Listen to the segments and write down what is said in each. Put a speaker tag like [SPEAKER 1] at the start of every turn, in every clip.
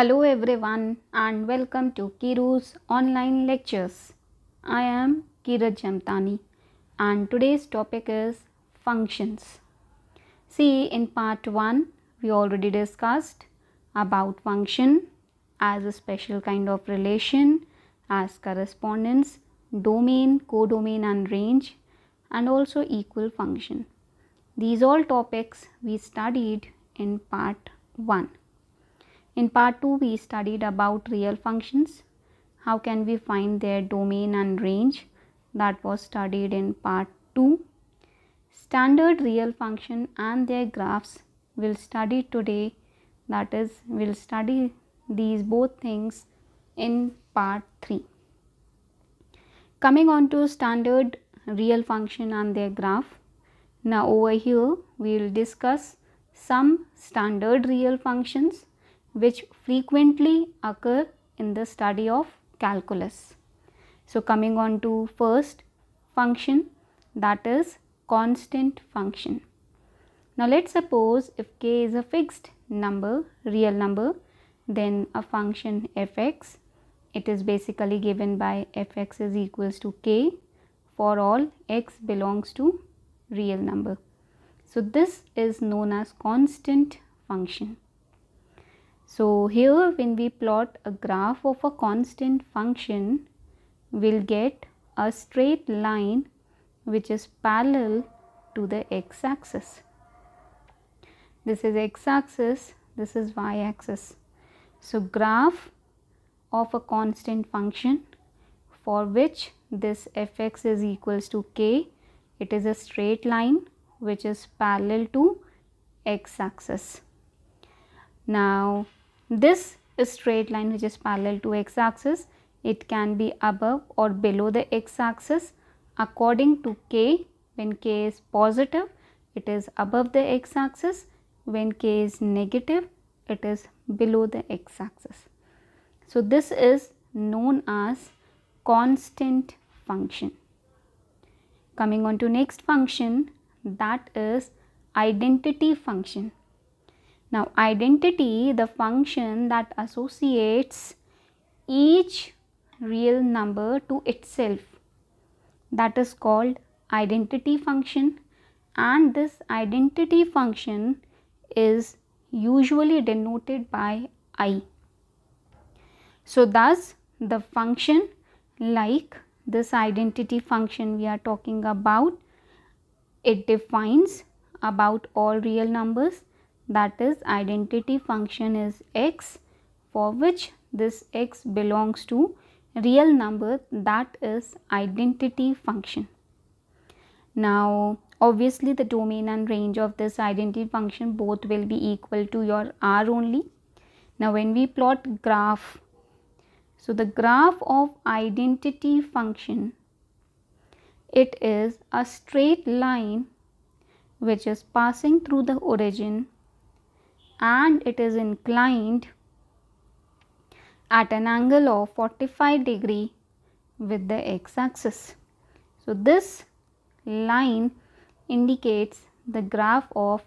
[SPEAKER 1] Hello everyone and welcome to Kiru's online lectures. I am Kiraj Jamtani and today's topic is functions. See, in part 1 we already discussed about function as a special kind of relation, as correspondence, domain, codomain and range, and also equal function. These all topics we studied in part 1. In part 2 we studied about real functions. How can we find their domain and range? That was studied in part 2. Standard real function and their graphs we'll study today. That is, we'll study these both things in part 3. Coming on to standard real function and their graph. Now over here we will discuss some standard real functions which frequently occur in the study of calculus. So coming on to first function, that is constant function. Now let's suppose if k is a fixed number, real number, then a function fx, it is basically given by fx is equals to k for all x belongs to real number. So this is known as constant function. So here when we plot a graph of a constant function, we'll get a straight line which is parallel to the x axis. This is x axis, this is y axis. So graph of a constant function for which this fx is equals to k, it is a straight line which is parallel to x axis. Now this straight line which is parallel to x axis, it can be above or below the x axis according to k. When k is positive, it is above the x axis. When k is negative, it is below the x axis. So this is known as constant function. Coming on to next function, that is identity function. Now identity, the function that associates each real number to itself, that is called identity function, and this identity function is usually denoted by I. So thus the function like this identity function we are talking about, it defines about all real numbers, that is identity function is x for which this x belongs to real number, that is identity function. Now obviously the domain and range of this identity function both will be equal to your r only. Now when we plot graph, so the graph of identity function, it is a straight line which is passing through the origin and it is inclined at an angle of 45 degree with the x axis. So this line indicates the graph of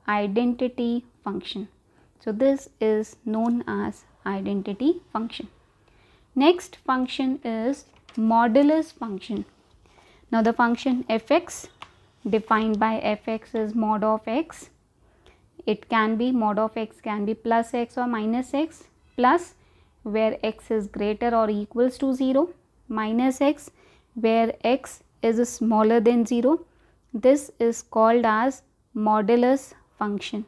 [SPEAKER 1] identity function. So this is known as identity function. Next function is modulus function. Now the function fx defined by fx is mod of x. It can be mod of x can be plus x or minus x, plus where x is greater or equals to 0, minus x where x is smaller than 0. This is called as modulus function.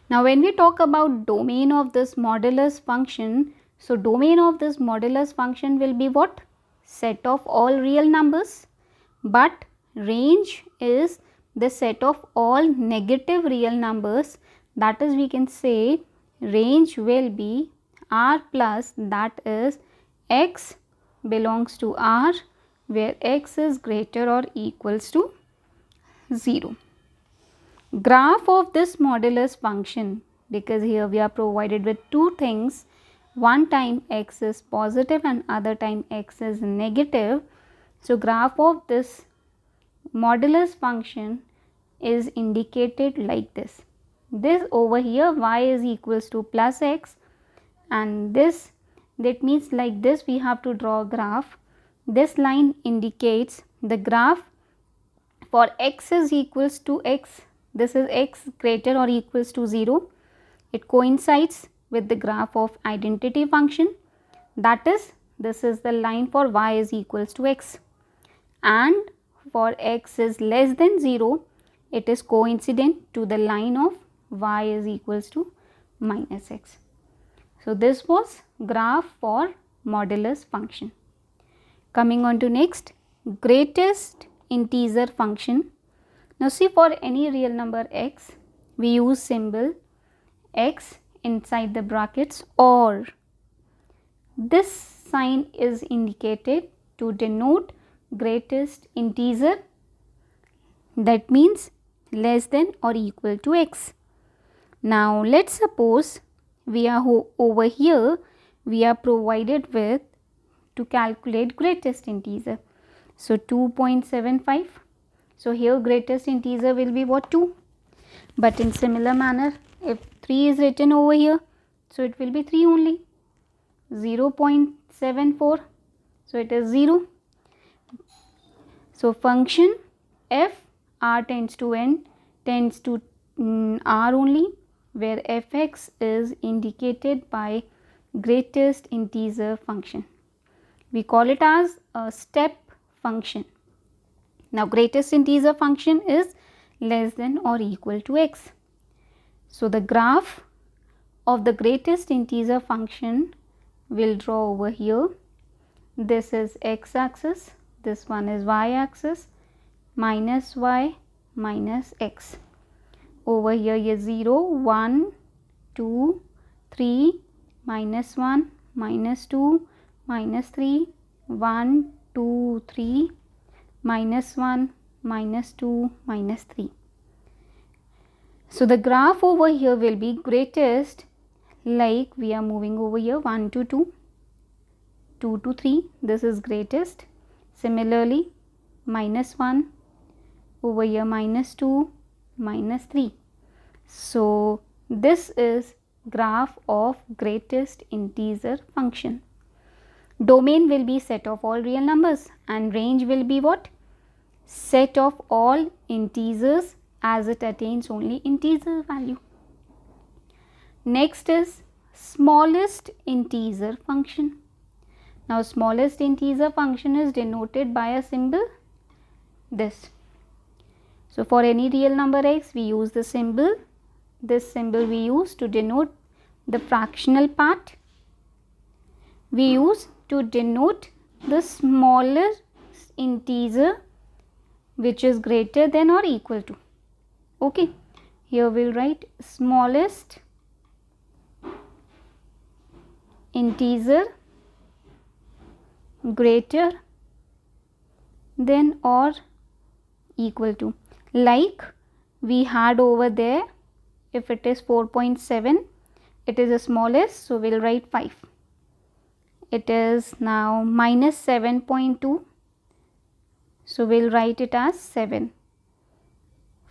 [SPEAKER 1] Now when we talk about domain of this modulus function, so domain of this modulus function will be what? Set of all real numbers, but range is the set of all negative real numbers, that is we can say range will be r plus, that is x belongs to r where x is greater or equals to 0. Graph of this modulus function, because here we are provided with two things, one time x is positive and other time x is negative. So graph of this modulus function is indicated like this. this over here y is equals to plus x, and this, that means like this we have to draw a graph. This line indicates the graph for x is equals to x, this is x greater or equals to 0. It coincides with the graph of identity function, that is, this is the line for y is equals to x, and for x is less than 0, it is coincident to the line of y is equals to minus x. So, this was graph for modulus function. Coming on to next, greatest integer function. Now, see, for any real number x, we use symbol x inside the brackets, or this sign is indicated to denote greatest integer, that means less than or equal to x. Now, let us suppose we are over here, we are provided with to calculate greatest integer. So, 2.75. So, here greatest integer will be what? 2. But in similar manner, if 3 is written over here, so it will be 3 only. 0.74. So, it is 0. So, function f r tends to n tends to r only, where fx is indicated by greatest integer function. We call it as a step function. Now, greatest integer function is less than or equal to x. So, the graph of the greatest integer function will draw over here. This is x axis, this one is y axis, minus y minus x. Over here is 0, 1, 2, 3, minus 1, minus 2, minus 3, 1, 2, 3, minus 1, minus 2, minus 3. So, the graph over here will be greatest, like we are moving over here 1 to 2, 2 to 3, this is greatest. Similarly, minus 1, over here minus 2, minus 3. So, this is graph of greatest integer function. Domain will be set of all real numbers, and range will be what? Set of all integers as it attains only integer value. Next is smallest integer function. Now, smallest integer function is denoted by a symbol this. So, for any real number x, we use the symbol, this symbol we use to denote the fractional part. We use to denote the smallest integer which is greater than or equal to. Okay, here we will write smallest integer greater than or equal to, like we had over there. If it is 4.7, it is the smallest, so we will write 5. It is now minus 7.2, so we will write it as 7.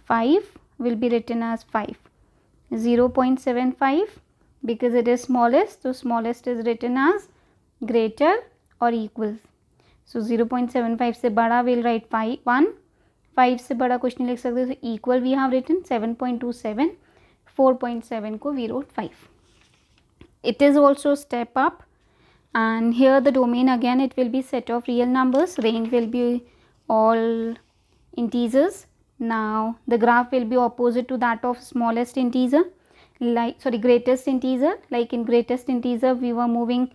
[SPEAKER 1] 5 will be written as 5. 0.75, because it is smallest, so smallest is written as greater or equal. So 0.75 से बड़ा we will write 1. 5 से बड़ा कुछ नहीं लिख सकते, so equal we have written 7.27. 4.7 को we wrote 5. It is also step up, and here the domain again it will be set of real numbers, range will be all integers. Now the graph will be opposite to that of smallest integer, like greatest integer. Like in greatest integer we were moving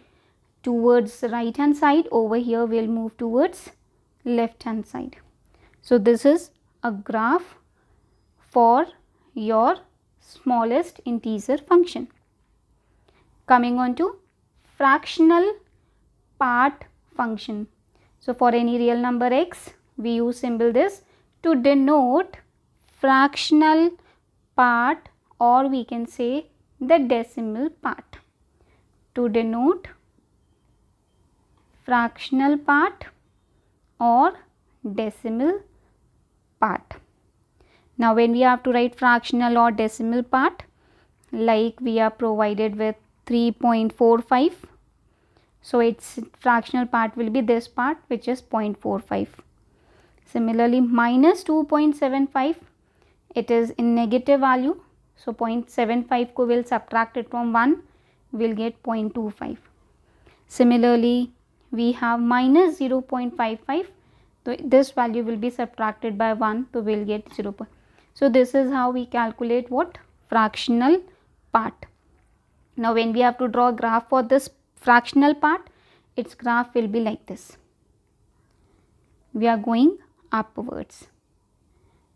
[SPEAKER 1] towards right hand side, over here we will move towards left hand side. So this is a graph for your smallest integer function. Coming on to fractional part function. So for any real number x, we use symbol this to denote fractional part, or we can say the decimal part. To denote fractional part or decimal part. Now when we have to write fractional or decimal part, like we are provided with 3.45, so its fractional part will be this part, which is 0.45. Similarly, minus 2.75, it is in negative value, so 0.75 ko will subtract it from 1, will get 0.25. Similarly, we have minus 0.55, so this value will be subtracted by 1, so we will get 0. So this is how we calculate what? Fractional part. Now when we have to draw a graph for this fractional part, its graph will be like this. We are going upwards.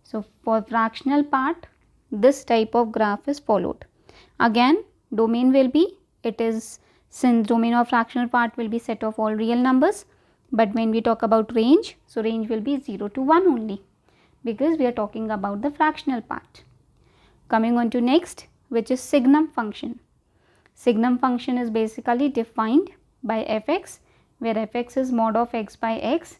[SPEAKER 1] So for fractional part, this type of graph is followed. Again, domain will be, it is, since domain of fractional part will be set of all real numbers, but when we talk about range, so range will be 0 to 1 only, because we are talking about the fractional part. Coming on to next, which is signum function. Signum function is basically defined by fx, where fx is mod of x by x,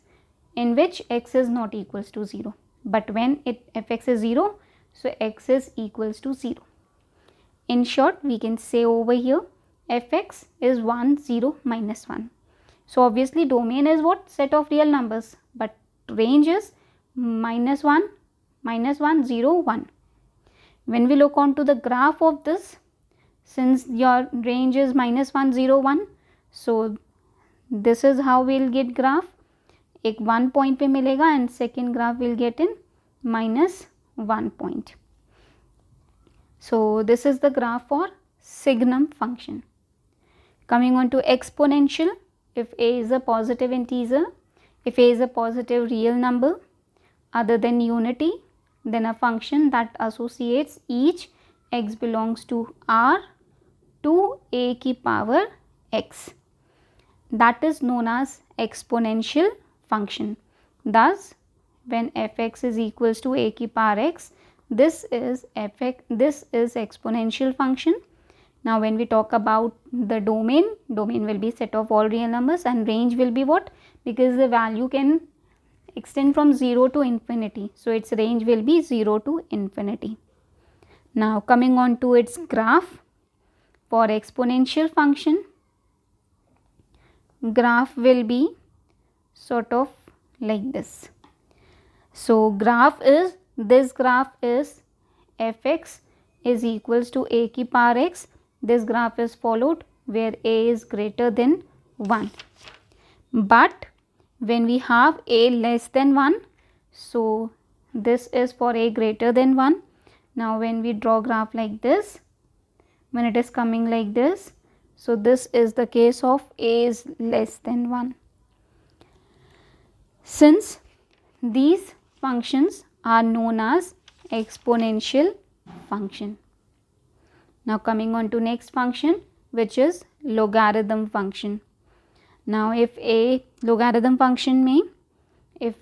[SPEAKER 1] in which x is not equals to 0. But when fx is 0, so x is equals to 0. In short, we can say over here fx is 1, 0, minus 1. So obviously domain is what? Set of real numbers, but range is minus 1, 0, 1. When we look on to the graph of this, since your range is minus 1, 0, 1, so this is how we will get graph. एक 1 point पे मिलेगा and second graph will get in minus 1 point. So this is the graph for signum function. Coming on to exponential, if a is a positive integer, if a is a positive real number other than unity, then a function that associates each x belongs to R to a की power x, that is known as exponential function. Thus, when fx is equals to a की power x, this is exponential function. Now when we talk about the domain will be set of all real numbers, and range will be what? Because the value can extend from 0 to infinity, so its range will be 0 to infinity. Now coming on to its graph, for exponential function, graph will be sort of like this. So this graph is fx is equals to a की power x. This graph is followed where a is greater than 1. But when we have a less than 1, so this is for a greater than 1. Now when we draw graph like this, when it is coming like this, so this is the case of a is less than 1. Since these functions are known as exponential function. Now coming on to next function, which is logarithm function. Now if a logarithm function में, if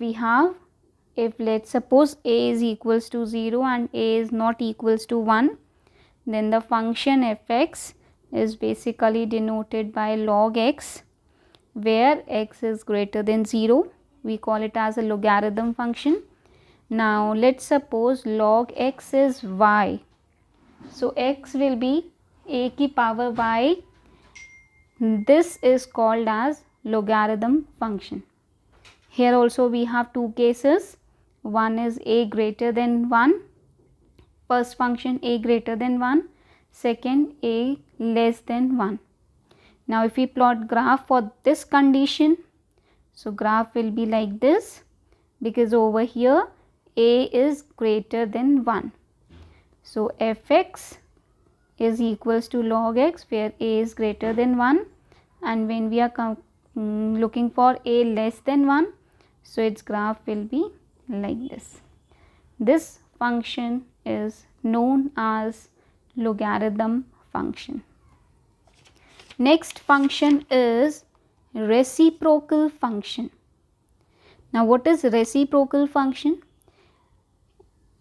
[SPEAKER 1] let's suppose a is equals to 0 and a is not equals to 1, then the function fx is basically denoted by log x, where x is greater than 0. We call it as a logarithm function. Now let's suppose log x is y. So x will be a की power y. This is called as logarithm function. Here also we have two cases. One is a greater than 1. First function a greater than 1. Second a less than 1. Now if we plot graph for this condition, so graph will be like this, because over here a is greater than 1. So fx is equals to log x, where a is greater than 1, and when we are looking for a less than 1, so its graph will be like this. This function is known as logarithm function. Next function is reciprocal function. Now what is reciprocal function?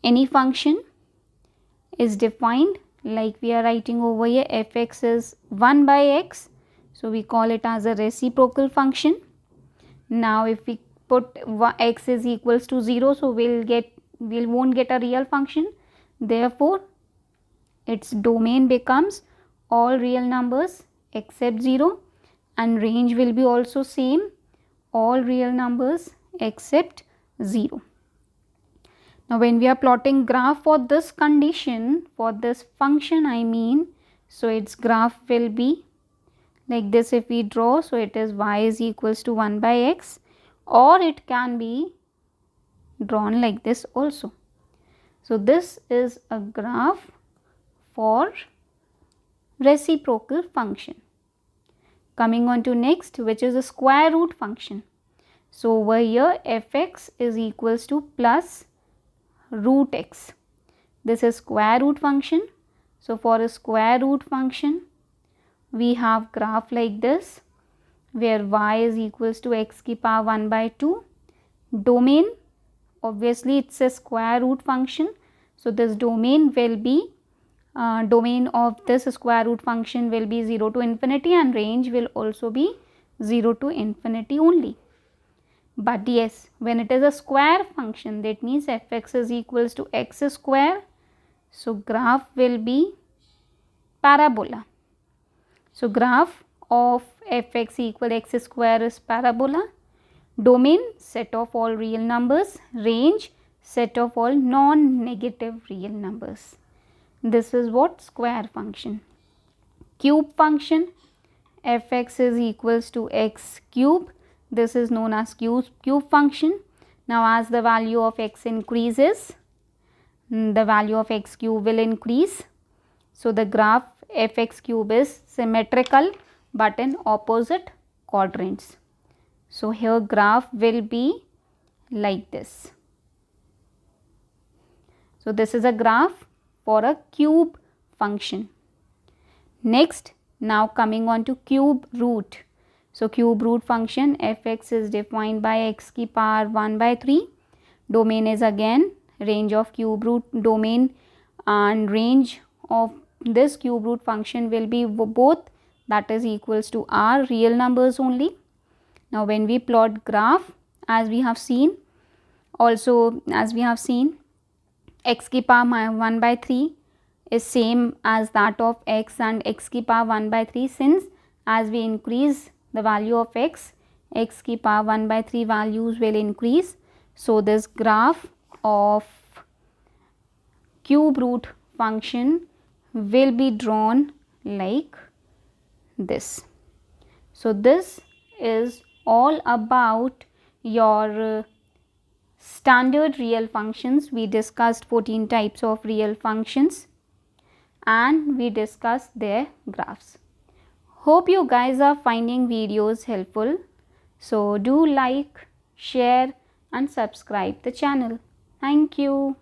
[SPEAKER 1] Any function is defined like we are writing over here, fx is 1 by x, so we call it as a reciprocal function. Now if we put x is equals to 0, so we will get we won't get a real function. Therefore its domain becomes all real numbers except 0, and range will be also same, all real numbers except 0. Now when we are plotting graph for this condition, for this function I mean, so its graph will be like this if we draw. So it is y is equals to 1 by x, or it can be drawn like this also. So this is a graph for reciprocal function. Coming on to next, which is a square root function. So over here fx is equals to plus root x. This is square root function. So for a square root function, we have graph like this, where y is equals to x ki power 1 by 2. Domain, obviously it's a square root function, so this domain will be domain of this square root function will be 0 to infinity, and range will also be 0 to infinity only. But yes, when it is a square function, that means fx is equals to x square, so graph will be parabola. So graph of fx equal x square is parabola. Domain, set of all real numbers. Range, set of all non-negative real numbers. This is what square function. Cube function, fx is equals to x cube. This is known as cube function. Now as the value of x increases, the value of x cube will increase. So the graph fx cube is symmetrical but in opposite quadrants. So here graph will be like this. So this is a graph for a cube function. Next, now coming on to cube root. So cube root function, fx is defined by x ki power 1 by 3. Domain is again range of cube root domain, and range of this cube root function will be both, that is equals to r real numbers only. Now when we plot graph, as we have seen, x ki power 1 by 3 is same as that of x and x ki power 1 by 3, since as we increase the value of x ki power 1 by 3 values will increase. So this graph of cube root function will be drawn like this. So this is all about your standard real functions. We discussed 14 types of real functions and we discussed their graphs. Hope you guys are finding videos helpful. So do like, share and subscribe the channel. Thank you.